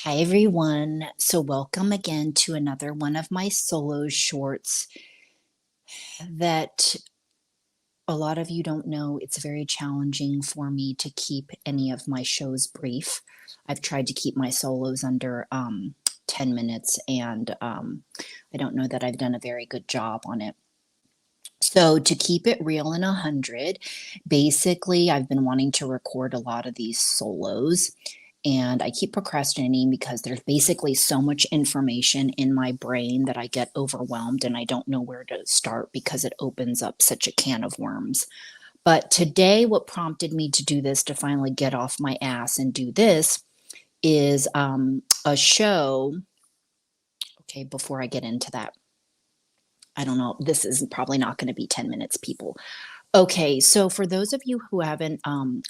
Hi, everyone. So, welcome again to another one of my solo shorts that a lot of you don't know. It's very challenging for me to keep any of my shows brief. I've tried to keep my solos under 10 minutes, and I don't know that I've done a very good job on it. So, to keep it real in 100, basically, I've been wanting to record a lot of these solos and I keep procrastinating because there's basically so much information in my brain that I get overwhelmed and I don't know where to start because it opens up such a can of worms. But today, what prompted me to do this, to finally get off my ass and do this, is a show. Okay, before I get into that, I don't know, this is probably not going to be 10 minutes, people. Okay, so for those of you who haven't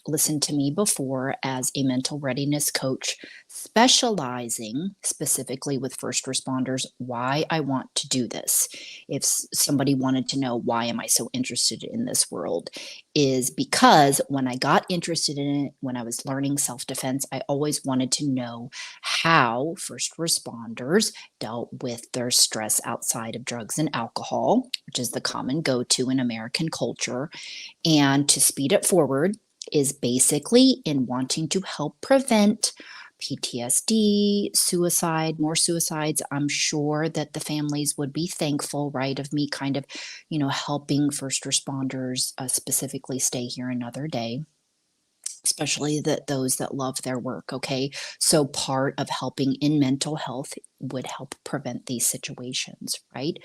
listened to me before as a mental readiness coach, specializing specifically with first responders, why I want to do this, if somebody wanted to know why am I so interested in this world, is because when I got interested in it, when I was learning self-defense, I always wanted to know how first responders dealt with their stress outside of drugs and alcohol, which is the common go-to in American culture. And to speed it forward is basically in wanting to help prevent PTSD, suicide, more suicides. I'm sure that the families would be thankful, right, of me kind of, helping first responders specifically stay here another day, especially those that love their work. Okay, so part of helping in mental health would help prevent these situations, right?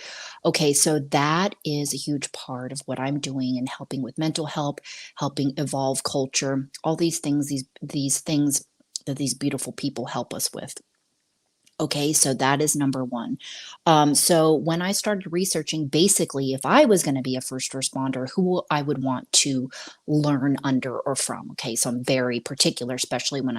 Okay, so that is a huge part of what I'm doing and helping with mental health, helping evolve culture, all these things, these things that these beautiful people help us with. Okay, so that is number one. So when I started researching, basically, if I was going to be a first responder, who I would want to learn under or from. Okay, so I'm very particular, especially when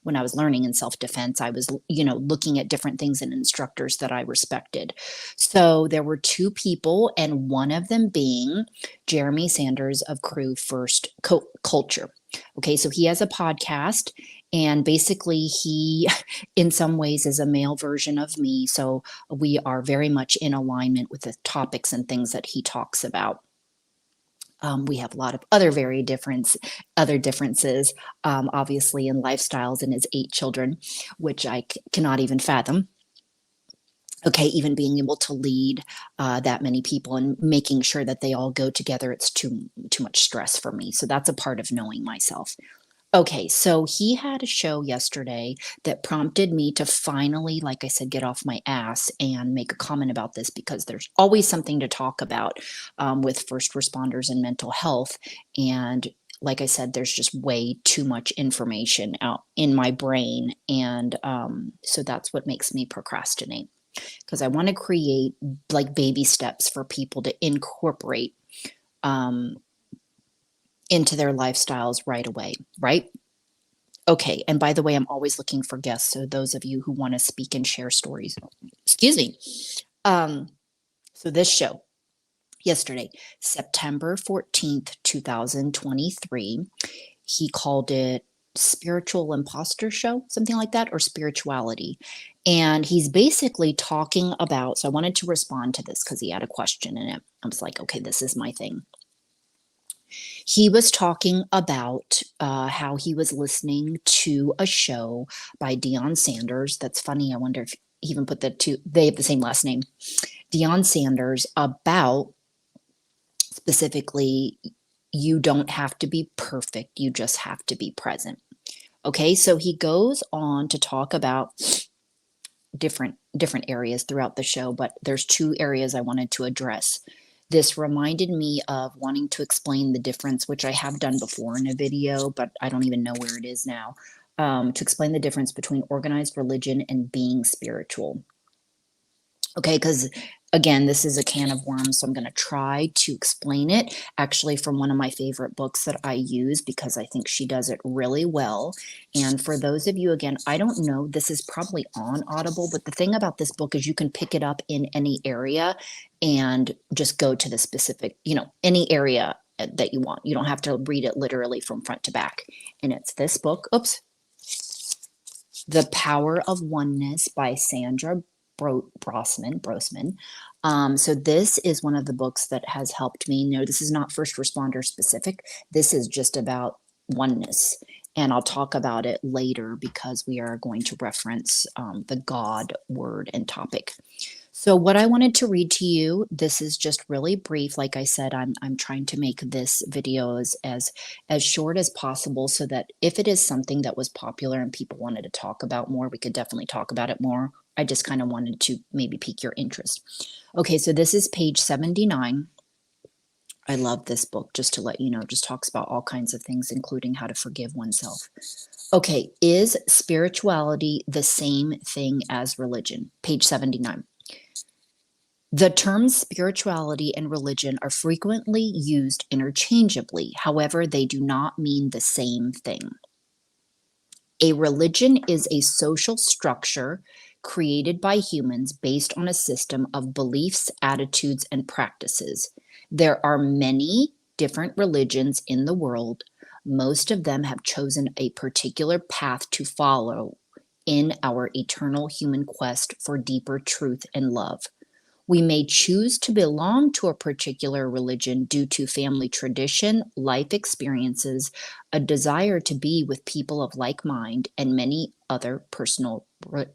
when I was learning in self-defense, I was, looking at different things and instructors that I respected. So there were two people, and one of them being Jeremy Sanders of Crew First Culture. Okay, so he has a podcast, and basically he in some ways is a male version of me. So we are very much in alignment with the topics and things that he talks about. We have a lot of other differences, obviously in lifestyles and his 8 children, which I cannot even fathom. Okay, even being able to lead that many people and making sure that they all go together, it's too much stress for me. So that's a part of knowing myself. Okay, so he had a show yesterday that prompted me to finally, like I said, get off my ass and make a comment about this because there's always something to talk about with first responders and mental health. And like I said, there's just way too much information out in my brain. And so that's what makes me procrastinate because I want to create like baby steps for people to incorporate um, into their lifestyles right away, right? Okay, and by the way, I'm always looking for guests, so those of you who want to speak and share stories, excuse me. Um, so this show yesterday, September 14th, 2023, he called it Spiritual Imposter Show, something like that, or spirituality. And he's basically talking about, so I wanted to respond to this because he had a question in it. I was like, okay, this is my thing. He was talking about how he was listening to a show by Deon Sanders. That's funny. I wonder if he even put the two, they have the same last name. Deon Sanders, about specifically, you don't have to be perfect, you just have to be present. Okay, so he goes on to talk about different areas throughout the show, but there's two areas I wanted to address. This reminded me of wanting to explain the difference, which I have done before in a video, but I don't even know where it is now, to explain the difference between organized religion and being spiritual. Okay, because again, this is a can of worms, so I'm going to try to explain it actually from one of my favorite books that I use because I think she does it really well. And for those of you, again, I don't know, this is probably on Audible, but the thing about this book is you can pick it up in any area and just go to the specific, any area that you want. You don't have to read it literally from front to back. And it's this book. Oops. The Power of Oneness by Sandra Brosman. So this is one of the books that has helped me. No, this is not first responder specific. This is just about oneness. And I'll talk about it later because we are going to reference the God word and topic. So what I wanted to read to you, this is just really brief. Like I said, I'm trying to make this video as short as possible so that if it is something that was popular and people wanted to talk about more, we could definitely talk about it more. I just kind of wanted to maybe pique your interest. Okay, so this is page 79. I love this book, just to let you know, just talks about all kinds of things, including how to forgive oneself. Okay, is spirituality the same thing as religion? Page 79. The terms spirituality and religion are frequently used interchangeably. However, they do not mean the same thing. A religion is a social structure created by humans based on a system of beliefs, attitudes, and practices. There are many different religions in the world. Most of them have chosen a particular path to follow in our eternal human quest for deeper truth and love. We may choose to belong to a particular religion due to family tradition, life experiences, a desire to be with people of like mind, and many other personal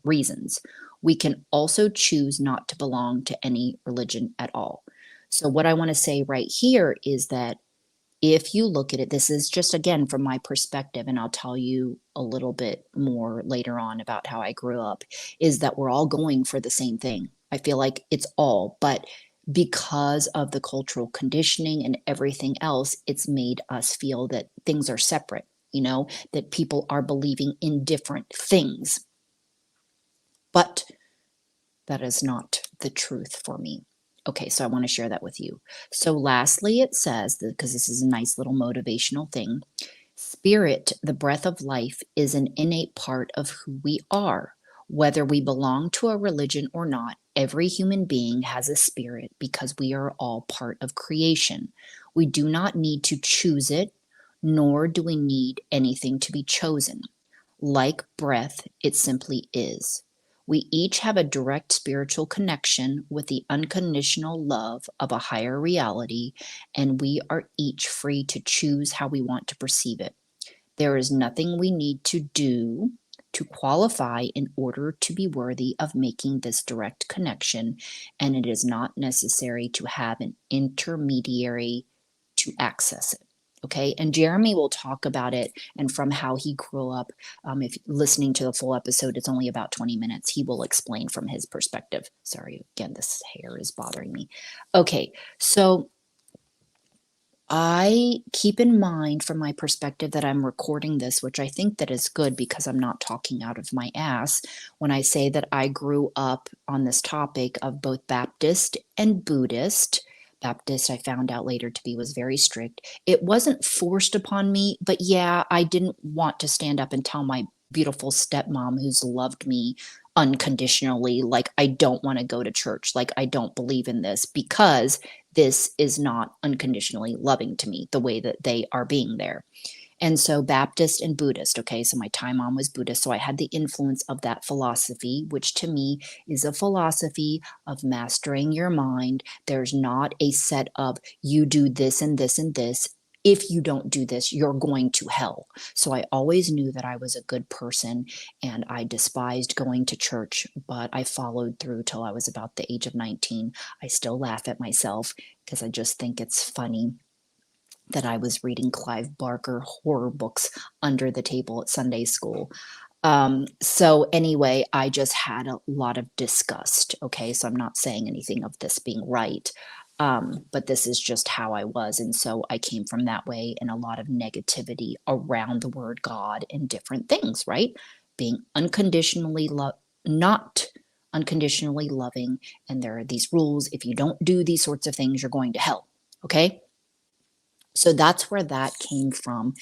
reasons. We can also choose not to belong to any religion at all. So, what I want to say right here is that if you look at it, this is just again from my perspective, and I'll tell you a little bit more later on about how I grew up, is that we're all going for the same thing. I feel like it's all, but because of the cultural conditioning and everything else, it's made us feel that things are separate, that people are believing in different things. But that is not the truth for me. Okay, so I want to share that with you. So lastly, it says, because this is a nice little motivational thing, spirit, the breath of life, is an innate part of who we are. Whether we belong to a religion or not, every human being has a spirit because we are all part of creation. We do not need to choose it, nor do we need anything to be chosen. Like breath, it simply is. We each have a direct spiritual connection with the unconditional love of a higher reality, and we are each free to choose how we want to perceive it. There is nothing we need to do to qualify in order to be worthy of making this direct connection, and it is not necessary to have an intermediary to access it. Okay, and Jeremy will talk about it and from how he grew up. If listening to the full episode, it's only about 20 minutes. He will explain from his perspective. Sorry, again, this hair is bothering me. Okay, so I keep in mind from my perspective that I'm recording this, which I think that is good because I'm not talking out of my ass when I say that I grew up on this topic of both Baptist and Buddhist. Baptist, I found out later to be was very strict. It wasn't forced upon me, but yeah, I didn't want to stand up and tell my beautiful stepmom who's loved me unconditionally, like, I don't want to go to church, like, I don't believe in this because this is not unconditionally loving to me the way that they are being there. And so Baptist and Buddhist, okay, so my Thai mom was Buddhist, so I had the influence of that philosophy, which to me is a philosophy of mastering your mind. There's not a set of you do this and this and this. If you don't do this, you're going to hell. So I always knew that I was a good person and I despised going to church, but I followed through till I was about the age of 19. I still laugh at myself because I just think it's funny that I was reading Clive Barker horror books under the table at Sunday school. So anyway, I just had a lot of disgust. Okay, so I'm not saying anything of this being right, but this is just how I was. And so I came from that way and a lot of negativity around the word God and different things, right? Being unconditionally not unconditionally loving. And there are these rules. If you don't do these sorts of things, you're going to hell. Okay. So that's where that came from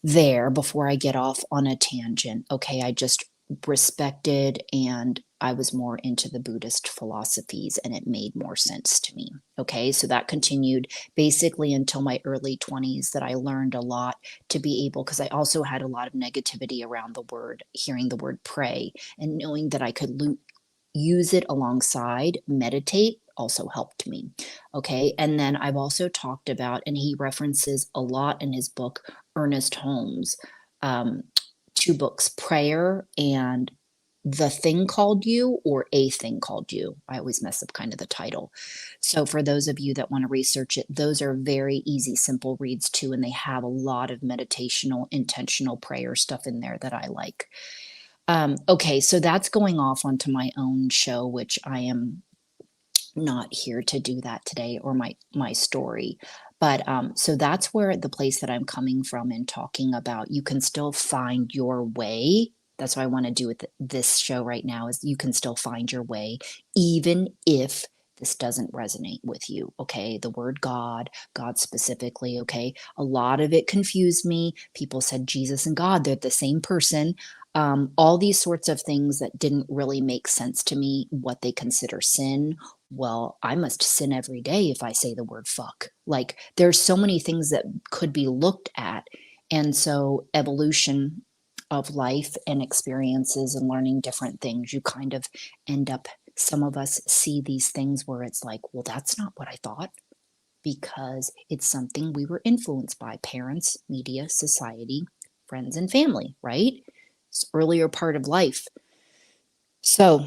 there before I get off on a tangent. Okay, I just respected and I was more into the Buddhist philosophies and it made more sense to me. Okay, so that continued basically until my early 20s, that I learned a lot to be able, because I also had a lot of negativity around the word, hearing the word pray, and knowing that I could use it alongside meditate also helped me. Okay, and then I've also talked about, and he references a lot in his book, Ernest Holmes, um, two books, Prayer and The Thing Called You, or A Thing Called You. I always mess up kind of the title. So for those of you that want to research it, those are very easy, simple reads too, and they have a lot of meditational, intentional prayer stuff in there that I like. Okay, so that's going off onto my own show, which I am not here to do that today, or my story. But so that's where the place that I'm coming from in talking about you can still find your way. That's what I want to do with this show right now, is you can still find your way even if this doesn't resonate with you. Okay, the word God specifically. Okay, a lot of it confused me. People said Jesus and God, they're the same person. All these sorts of things that didn't really make sense to me, what they consider sin. Well, I must sin every day if I say the word fuck. Like, there's so many things that could be looked at. And so, evolution of life and experiences and learning different things, you kind of end up, some of us see these things where it's like, well, that's not what I thought, because it's something we were influenced by parents, media, society, friends, and family, right? It's earlier part of life. So,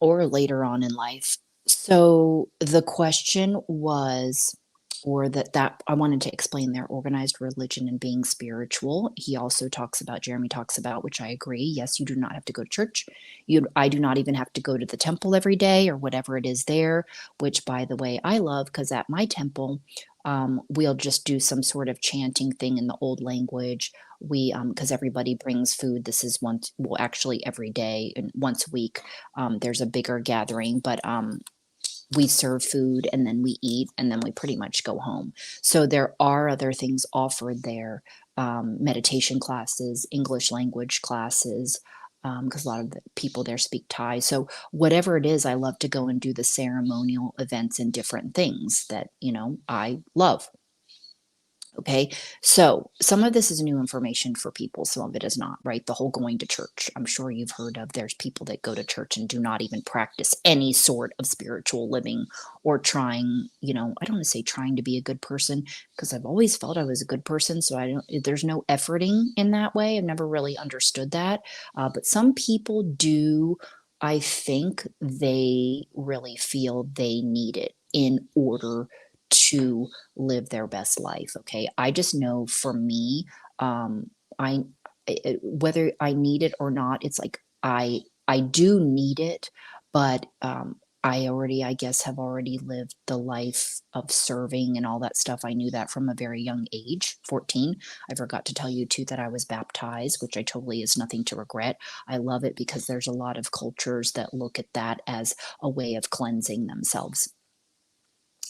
or later on in life. So the question was, or that I wanted to explain their organized religion and being spiritual. He also talks about, Jeremy talks about, which I agree. Yes, you do not have to go to church. I do not even have to go to the temple every day or whatever it is there, which by the way, I love, because at my temple, we'll just do some sort of chanting thing in the old language. We, because everybody brings food. This is once, well, actually every day and once a week. There's a bigger gathering, but we serve food and then we eat and then we pretty much go home. So there are other things offered there, meditation classes, English language classes, because a lot of the people there speak Thai. So whatever it is, I love to go and do the ceremonial events and different things that, I love. Okay, so some of this is new information for people, some of it is not, right? The whole going to church. I'm sure you've heard of, there's people that go to church and do not even practice any sort of spiritual living, or trying, I don't want to say trying to be a good person, because I've always felt I was a good person. So there's no efforting in that way. I've never really understood that. But some people do, I think they really feel they need it in order to live their best life. Okay, I just know for me, um I whether I need it or not, it's like I do need it, but I already, I guess, have already lived the life of serving and all that stuff. I knew that from a very young age, 14. I forgot to tell you too that I was baptized, which I totally is nothing to regret. I love it because there's a lot of cultures that look at that as a way of cleansing themselves.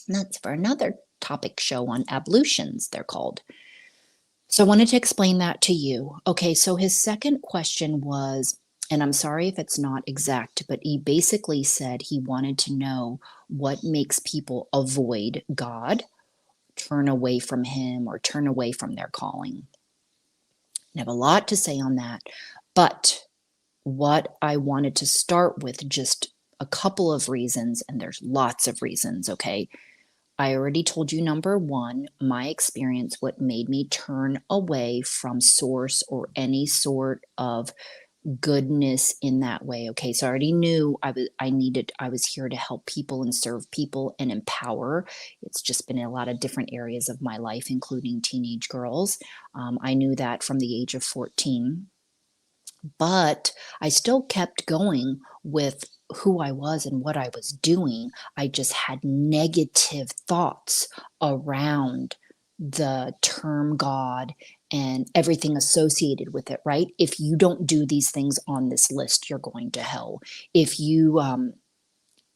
And that's for another topic show on ablutions, they're called. So I wanted to explain that to you. Okay, so his second question was, and I'm sorry if it's not exact, but he basically said he wanted to know what makes people avoid God, turn away from him, or turn away from their calling. I have a lot to say on that, but what I wanted to start with, just a couple of reasons, and there's lots of reasons, okay? I already told you, number one, my experience, what made me turn away from source or any sort of goodness in that way. Okay, so I already knew I was here to help people and serve people and empower. It's just been in a lot of different areas of my life, including teenage girls. I knew that from the age of 14, but I still kept going with who I was and what I was doing. I just had negative thoughts around the term God and everything associated with it, right? If you don't do these things on this list, you're going to hell. If you,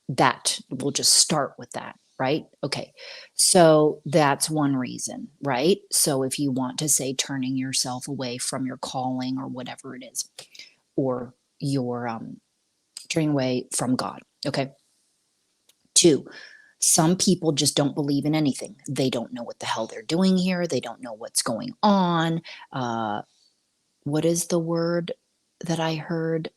that, we'll just start with that, right? Okay. So that's one reason, right? So if you want to say turning yourself away from your calling or whatever it is, or your turning away from God. Okay. 2, some people just don't believe in anything. They don't know what the hell they're doing here. They don't know what's going on. What is the word that I heard?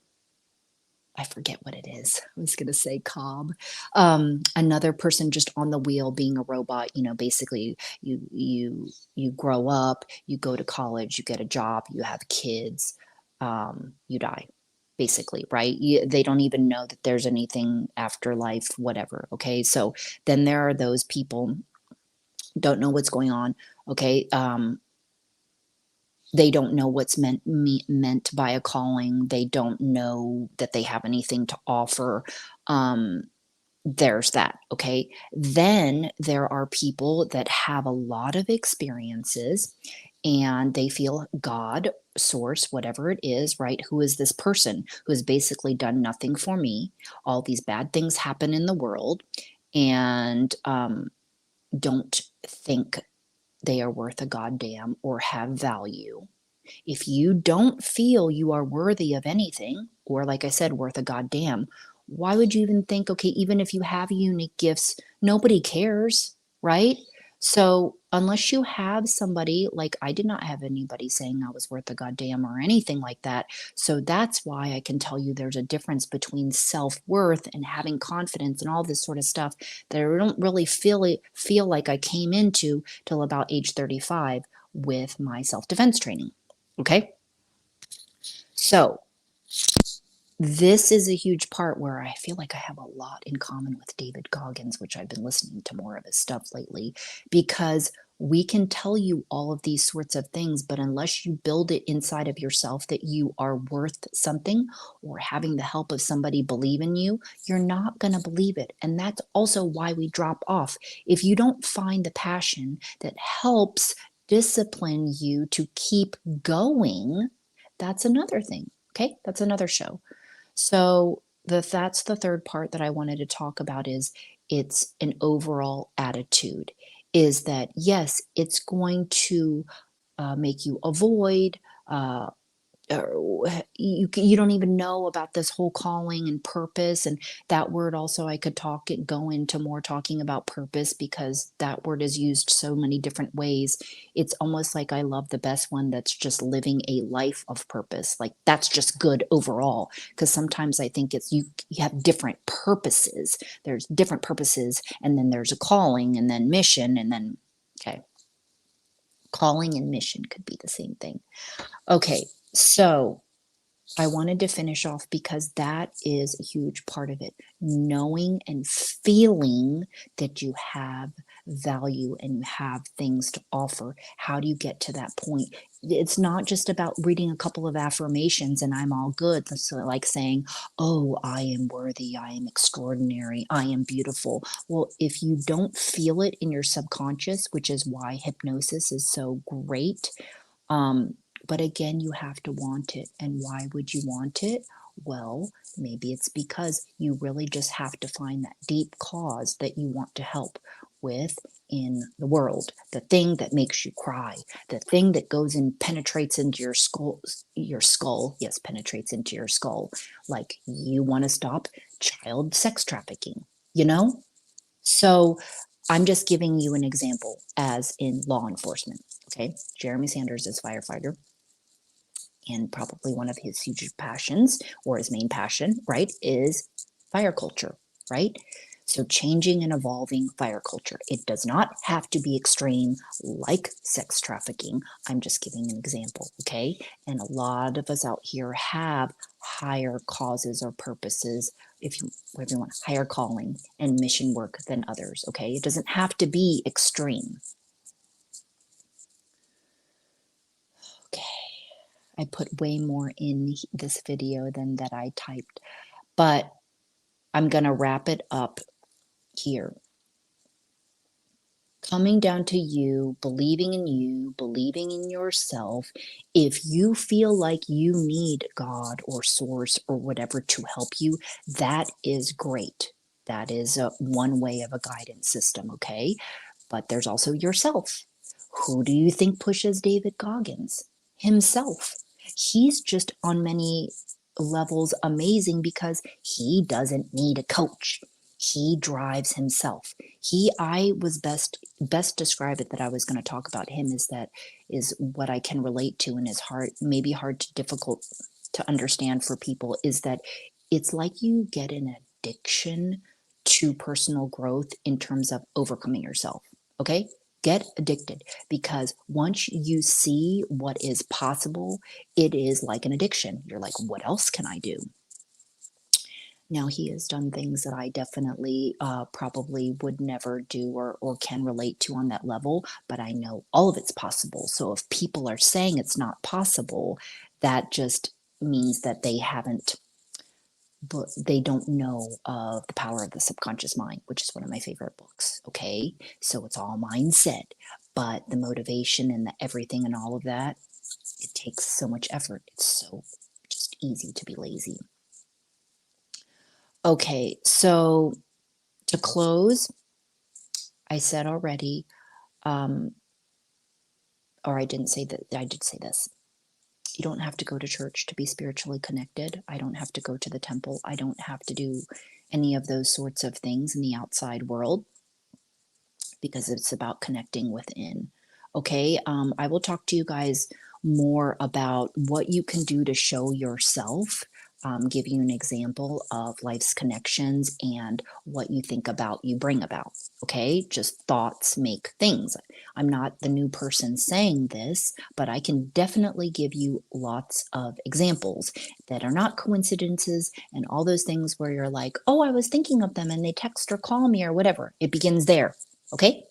I forget what it is. I was going to say cob. Another person just on the wheel being a robot. Basically you grow up, you go to college, you get a job, you have kids, you die. Basically, right? They don't even know that there's anything after life, whatever. Okay, so then there are those people don't know what's going on. Okay, they don't know what's meant by a calling. They don't know that they have anything to offer. There's that. Okay. Then there are people that have a lot of experiences and they feel God, source, whatever it is, right? Who is this person who has basically done nothing for me? All these bad things happen in the world and don't think they are worth a goddamn or have value. If you don't feel you are worthy of anything, or like I said, worth a goddamn, why would you even think, okay, even if you have unique gifts, nobody cares, right? So unless you have somebody, like I did not have anybody saying I was worth a goddamn or anything like that. So that's why I can tell you there's a difference between self-worth and having confidence and all this sort of stuff that I don't really feel like I came into till about age 35 with my self-defense training. Okay. So this is a huge part where I feel like I have a lot in common with David Goggins, which I've been listening to more of his stuff lately, because we can tell you all of these sorts of things, but unless you build it inside of yourself that you are worth something or having the help of somebody believe in you, you're not going to believe it. And that's also why we drop off. If you don't find the passion that helps discipline you to keep going, that's another thing. Okay, that's another show. So that's the third part that I wanted to talk about is it's an overall attitude. Is that yes, it's going to make you avoid you don't even know about this whole calling and purpose, and that word also I could go into more talking about purpose because that word is used so many different ways. It's almost like I love the best one that's just living a life of purpose, like that's just good overall, because sometimes I think it's you have different purposes. There's different purposes and then there's a calling and then mission and then okay, calling and mission could be the same thing. Okay, so I wanted to finish off because that is a huge part of it. Knowing and feeling that you have value and you have things to offer. How do you get to that point? It's not just about reading a couple of affirmations and I'm all good. That's like saying, oh, I am worthy, I am extraordinary, I am beautiful. Well, if you don't feel it in your subconscious, which is why hypnosis is so great, um, but again, you have to want it. And why would you want it? Well, maybe it's because you really just have to find that deep cause that you want to help with in the world. The thing that makes you cry, the thing that goes and penetrates into your skull, yes, penetrates into your skull. Like you want to stop child sex trafficking, you know? So I'm just giving you an example as in law enforcement. Okay. Jeremy Sanders is firefighter. And probably one of his huge passions or his main passion, right, is fire culture, right? So changing and evolving fire culture. It does not have to be extreme like sex trafficking. I'm just giving an example, okay? And a lot of us out here have higher causes or purposes, if you whatever you want, higher calling and mission work than others, okay? It doesn't have to be extreme. Okay. I put way more in this video than that I typed, but I'm going to wrap it up here. Coming down to you, believing in yourself. If you feel like you need God or source or whatever to help you, that is great. That is one way of a guidance system, okay? But there's also yourself. Who do you think pushes David Goggins? Himself. He's just on many levels amazing because he doesn't need a coach. He drives himself. I was best describe it that I was going to talk about him is that is what I can relate to and is hard, maybe hard to difficult to understand for people is that it's like you get an addiction to personal growth in terms of overcoming yourself. Okay? Get addicted because once you see what is possible, it is like an addiction. You're like, what else can I do? Now, he has done things that I definitely probably would never do or can relate to on that level, but I know all of it's possible. So if people are saying it's not possible, that just means that they haven't, but they don't know of the power of the subconscious mind, which is one of my favorite books. Okay. So it's all mindset, but the motivation and the everything and all of that, it takes so much effort. It's so just easy to be lazy. Okay, so to close, I said already, um, or I didn't say that, I did say this. You don't have to go to church to be spiritually connected. I don't have to go to the temple. I don't have to do any of those sorts of things in the outside world because it's about connecting within. Okay, I will talk to you guys more about what you can do to show yourself, give you an example of life's connections and what you think about, you bring about. Okay, just thoughts make things. I'm not the new person saying this, but I can definitely give you lots of examples that are not coincidences and all those things where you're like, oh, I was thinking of them and they text or call me or whatever. It begins there. Okay.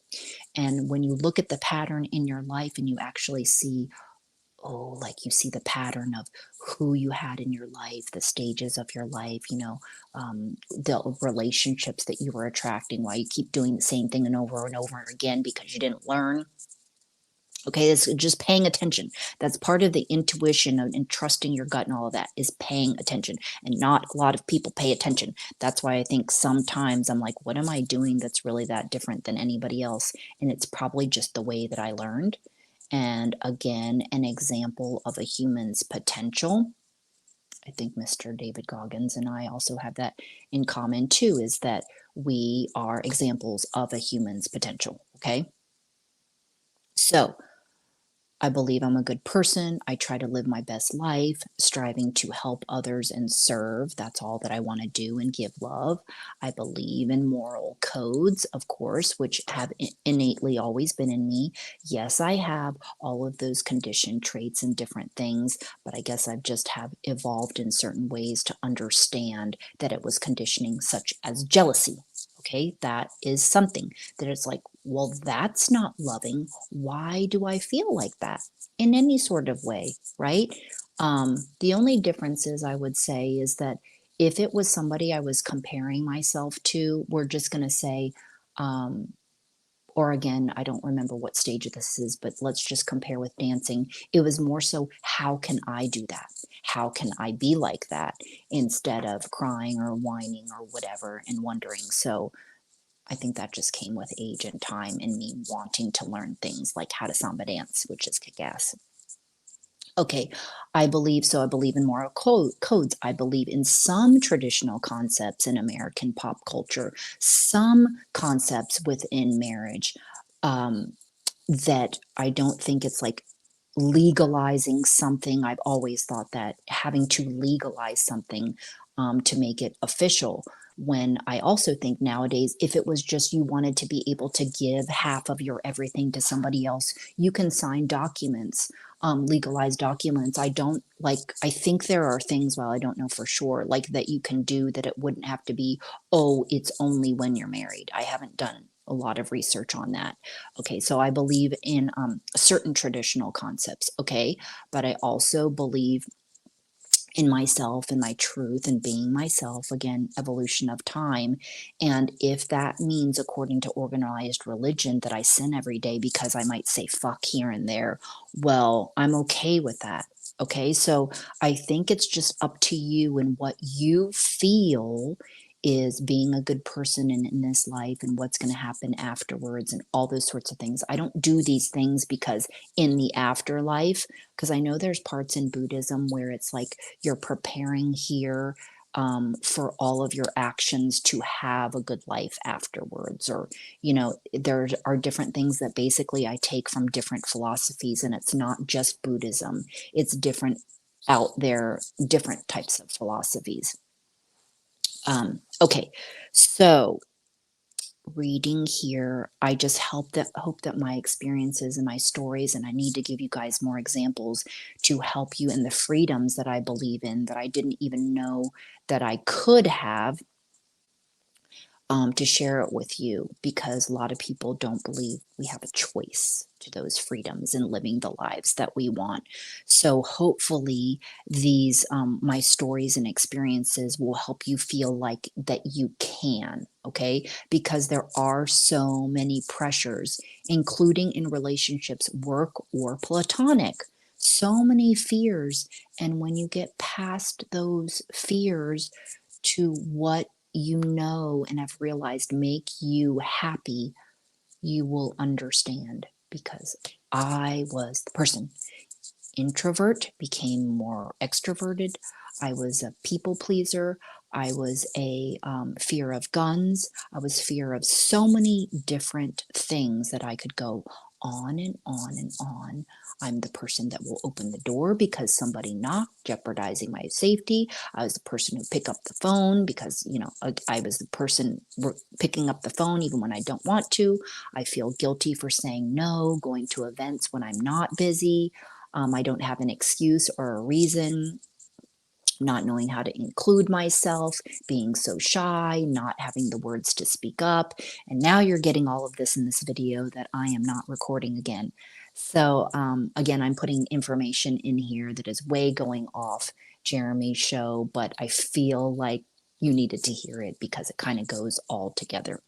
And when you look at the pattern in your life and you actually see, oh, like you see the pattern of who you had in your life, the stages of your life, the relationships that you were attracting, why you keep doing the same thing and over again because you didn't learn. Okay, it's just paying attention. That's part of the intuition and trusting your gut and all of that is paying attention. And not a lot of people pay attention. That's why I think sometimes I'm like, what am I doing that's really that different than anybody else? And it's probably just the way that I learned. And again, an example of a human's potential. I think Mr. David Goggins and I also have that in common too, is that we are examples of a human's potential. Okay. So, I believe I'm a good person. I try to live my best life, striving to help others and serve. That's all that I want to do and give love. I believe in moral codes, of course, which have innately always been in me. Yes, I have all of those conditioned traits and different things, but I guess I've just have evolved in certain ways to understand that it was conditioning such as jealousy. Okay, that is something that it's like, well, that's not loving. Why do I feel like that in any sort of way, right? The only difference is, I would say, is that if it was somebody I was comparing myself to, we're just going to say, um, or again, I don't remember what stage of this is, but let's just compare with dancing. It was more so, how can I do that? How can I be like that instead of crying or whining or whatever and wondering? So I think that just came with age and time and me wanting to learn things like how to samba dance, which is kick-ass. Okay, I believe so. I believe in moral codes. I believe in some traditional concepts in American pop culture, some concepts within marriage, um, that I don't think it's like legalizing something. I've always thought that having to legalize something to make it official. When I also think nowadays, if it was just you wanted to be able to give half of your everything to somebody else, you can sign documents, legalized documents. I don't like, I think there are things, well, I don't know for sure, like that you can do that it wouldn't have to be, oh, it's only when you're married. I haven't done a lot of research on that. Okay, so I believe in certain traditional concepts, okay, but I also believe in myself and my truth and being myself, again, evolution of time. And if that means, according to organized religion, that I sin every day because I might say fuck here and there, well, I'm okay with that. Okay, so I think it's just up to you and what you feel is being a good person in this life and what's going to happen afterwards and all those sorts of things. I don't do these things because in the afterlife, because I know there's parts in Buddhism where it's like you're preparing here for all of your actions to have a good life afterwards. Or, there are different things that basically I take from different philosophies, and it's not just Buddhism, it's different out there, different types of philosophies. Okay, so reading here, I just hope that my experiences and my stories, and I need to give you guys more examples to help you in the freedoms that I believe in that I didn't even know that I could have, to share it with you, because a lot of people don't believe we have a choice to those freedoms and living the lives that we want. So hopefully these my stories and experiences will help you feel like that you can, okay? Because there are so many pressures, including in relationships, work or platonic. So many fears, and when you get past those fears to what and have realized make you happy, you will understand, because I was the person. Introvert became more extroverted. I was a people pleaser. I was a fear of guns. I was fear of so many different things that I could go on and on and on. I'm the person that will open the door because somebody knocked, jeopardizing my safety. I was the person who pick up the phone because, I was the person picking up the phone even when I don't want to. I feel guilty for saying no, going to events when I'm not busy. I don't have an excuse or a reason, not knowing how to include myself, being so shy, not having the words to speak up. And now you're getting all of this in this video that I am not recording again. So again, I'm putting information in here that is way going off Jeremy's show, but I feel like you needed to hear it because it kind of goes all together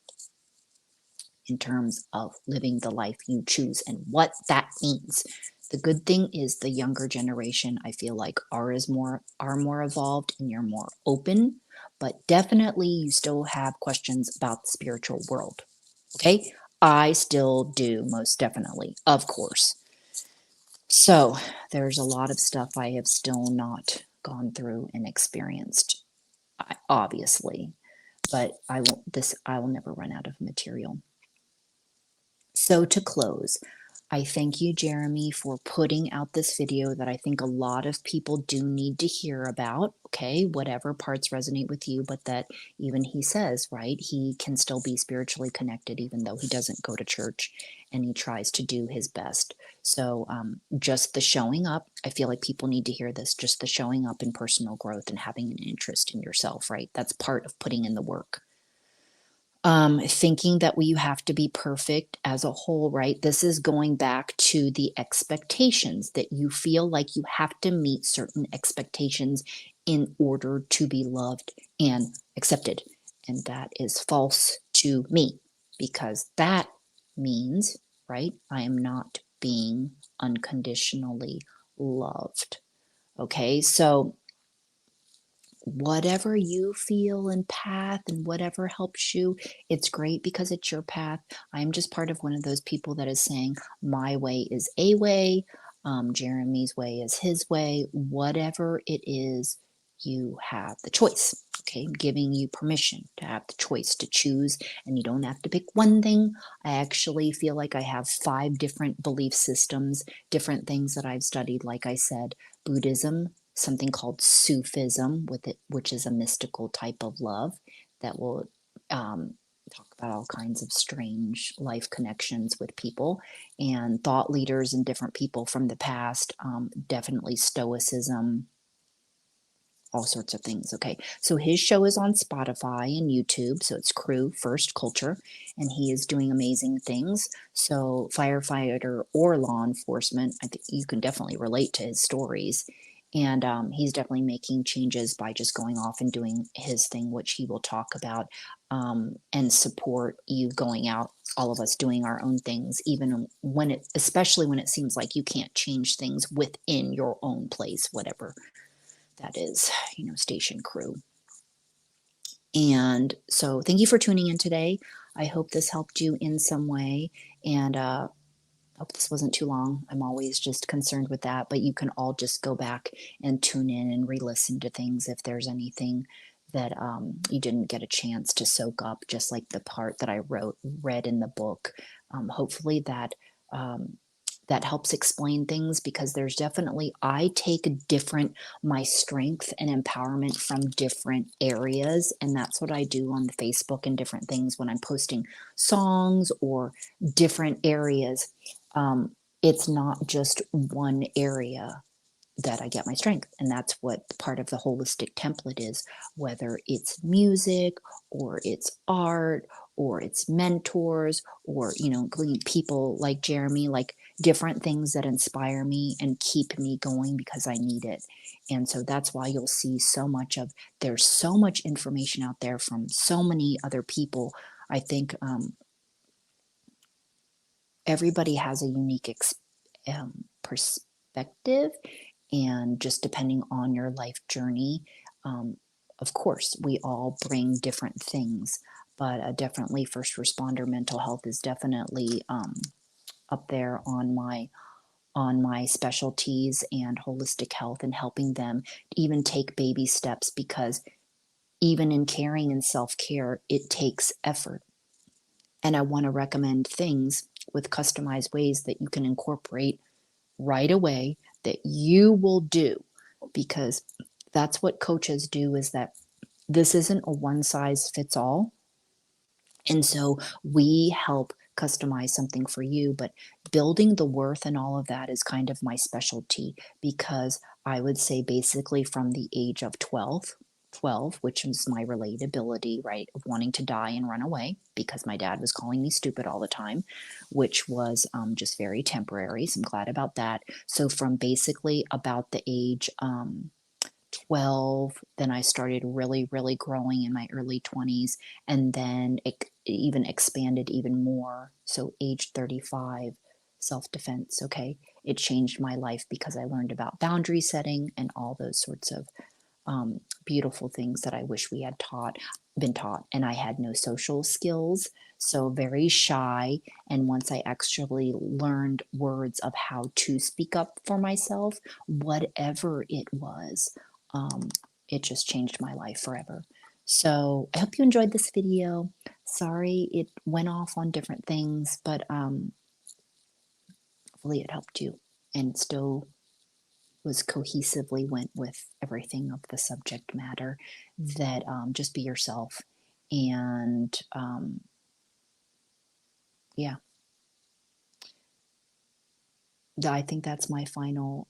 in terms of living the life you choose and what that means. The good thing is the younger generation, I feel like, are more evolved, and you're more open, but definitely you still have questions about the spiritual world. Okay? I still do, most definitely, of course. So there's a lot of stuff I have still not gone through and experienced, obviously, but I will never run out of material. So to close, I thank you, Jeremy, for putting out this video that I think a lot of people do need to hear about, okay, whatever parts resonate with you, but that even he says, right, he can still be spiritually connected even though he doesn't go to church, and he tries to do his best. So just the showing up, I feel like people need to hear this, just the showing up in personal growth and having an interest in yourself, right? That's part of putting in the work. Thinking that you have to be perfect as a whole, right? This is going back to the expectations that you feel like you have to meet certain expectations in order to be loved and accepted. And that is false to me, because that means, right, I am not being unconditionally loved. Okay, so whatever you feel and path and whatever helps you, it's great because it's your path. I'm just part of one of those people that is saying my way is a way, Jeremy's way is his way. Whatever it is, you have the choice. Okay, I'm giving you permission to have the choice to choose, and you don't have to pick one thing. I actually feel like I have 5 different belief systems, different things that I've studied. Like I said, Buddhism, something called Sufism, which is a mystical type of love that will talk about all kinds of strange life connections with people and thought leaders and different people from the past. Definitely Stoicism, all sorts of things. Okay, so his show is on Spotify and YouTube, so it's Crew First Culture, and he is doing amazing things. So firefighter or law enforcement, I think you can definitely relate to his stories. And he's definitely making changes by just going off and doing his thing, which he will talk about, and support you going out, all of us doing our own things, even especially when it seems like you can't change things within your own place, whatever that is, station crew. And so thank you for tuning in today. I hope this helped you in some way. And hope this wasn't too long. I'm always just concerned with that, but you can all just go back and tune in and re-listen to things if there's anything that you didn't get a chance to soak up, just like the part that I read in the book. Hopefully that helps explain things, because there's definitely, I take my strength and empowerment from different areas, and that's what I do on the Facebook and different things when I'm posting songs or different areas. It's not just one area that I get my strength. And that's what part of the holistic template is, whether it's music or it's art or it's mentors or, including people like Jeremy, like different things that inspire me and keep me going because I need it. And so that's why you'll see there's so much information out there from so many other people. I think everybody has a unique perspective, and just depending on your life journey, of course, we all bring different things, but definitely first responder mental health is definitely up there on my specialties, and holistic health, and helping them even take baby steps, because even in caring and self-care, it takes effort. And I want to recommend things with customized ways that you can incorporate right away that you will do, because that's what coaches do, is that this isn't a one size fits all. And so we help customize something for you, but building the worth and all of that is kind of my specialty, because I would say basically from the age of 12, which is my relatability, right, of wanting to die and run away because my dad was calling me stupid all the time, which was just very temporary. So I'm glad about that. So from basically about the age 12, then I started really, really growing in my early 20s, and then it even expanded even more. So age 35, self-defense, okay? It changed my life because I learned about boundary setting and all those sorts of beautiful things that I wish we had been taught. And I had no social skills, so very shy. And once I actually learned words of how to speak up for myself, whatever it was, it just changed my life forever. So I hope you enjoyed this video. Sorry it went off on different things, but hopefully it helped you and still was cohesively went with everything of the subject matter, that just be yourself. And yeah, I think that's my final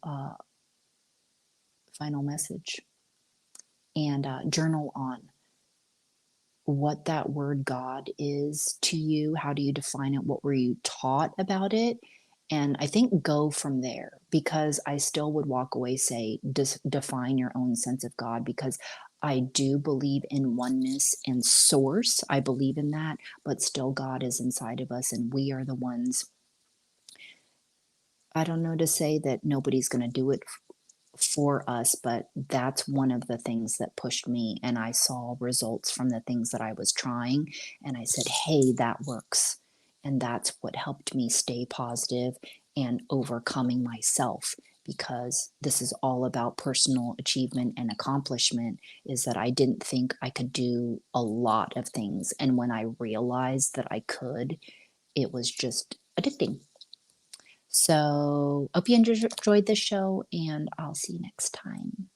message. And journal on what that word God is to you. How do you define it? What were you taught about it? And I think go from there, because I still would walk away, say, define your own sense of God, because I do believe in oneness and source. I believe in that, but still God is inside of us, and we are the ones. I don't know to say that nobody's going to do it for us, but that's one of the things that pushed me, and I saw results from the things that I was trying, and I said, hey, that works. And that's what helped me stay positive and overcoming myself, because this is all about personal achievement and accomplishment, is that I didn't think I could do a lot of things, and when I realized that I could, it was just addicting. So hope you enjoyed this show, and I'll see you next time.